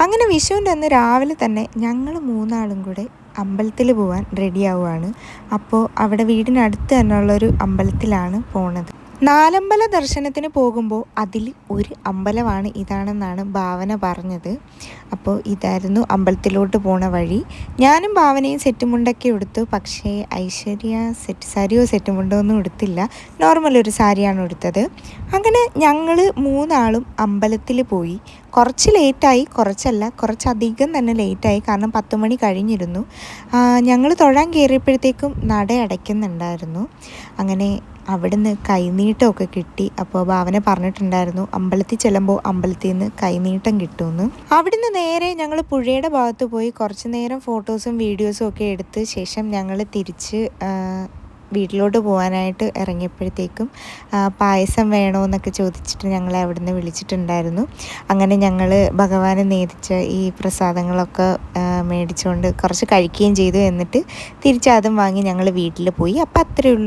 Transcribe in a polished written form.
അങ്ങനെ വിഷുവിൻ്റെ അന്ന് രാവിലെ തന്നെ ഞങ്ങൾ മൂന്നാളും കൂടെ അമ്പലത്തിൽ പോകാൻ റെഡിയാവുകയാണ്. അപ്പോൾ അവിടെ വീടിനടുത്ത് തന്നെയുള്ളൊരു അമ്പലത്തിലാണ് പോണത്. നാലമ്പല ദർശനത്തിന് പോകുമ്പോൾ അതിൽ ഒരു അമ്പലമാണ് ഇതാണെന്നാണ് ഭാവന പറഞ്ഞത്. അപ്പോൾ ഇതായിരുന്നു അമ്പലത്തിലോട്ട് പോണ വഴി. ഞാനും ഭാവനയും സെറ്റ് മുണ്ടൊക്കെ എടുത്തു. പക്ഷേ ഐശ്വര്യ സെറ്റ് സാരിയോ സെറ്റ് മുണ്ടോ ഒന്നും എടുത്തില്ല, നോർമൽ ഒരു സാരിയാണ് എടുത്തത്. അങ്ങനെ ഞങ്ങൾ മൂന്നാളും അമ്പലത്തിൽ പോയി. കുറച്ച് ലേറ്റായി, കുറച്ചധികം തന്നെ ലേറ്റായി, കാരണം 10 മണി കഴിഞ്ഞിരുന്നു. ഞങ്ങൾ തൊഴാൻ കയറിയപ്പോഴത്തേക്കും നട അടയ്ക്കുന്നുണ്ടായിരുന്നു. അങ്ങനെ അവിടുന്ന് കൈനീട്ടമൊക്കെ കിട്ടി. അപ്പോൾ ഭാവന പറഞ്ഞിട്ടുണ്ടായിരുന്നു അമ്പലത്തിൽ ചെല്ലുമ്പോൾ അമ്പലത്തിൽ നിന്ന് കൈനീട്ടം കിട്ടുമെന്ന്. അവിടുന്ന് നേരെ ഞങ്ങൾ പുഴയുടെ ഭാഗത്ത് പോയി കുറച്ച് നേരം ഫോട്ടോസും വീഡിയോസും ഒക്കെ എടുത്ത് ശേഷം ഞങ്ങൾ തിരിച്ച് വീട്ടിലോട്ട് പോകാനായിട്ട് ഇറങ്ങിയപ്പോഴത്തേക്കും പായസം വേണമെന്നൊക്കെ ചോദിച്ചിട്ട് ഞങ്ങളെ അവിടുന്ന് വിളിച്ചിട്ടുണ്ടായിരുന്നു. അങ്ങനെ ഞങ്ങൾ ഭഗവാനെ നേദിച്ച ഈ പ്രസാദങ്ങളൊക്കെ മേടിച്ചുകൊണ്ട് കുറച്ച് കഴിക്കുകയും ചെയ്തു. എന്നിട്ട് തിരിച്ച് അതും വാങ്ങി ഞങ്ങൾ വീട്ടിൽ പോയി. അപ്പം അത്രയേ ഉള്ളൂ.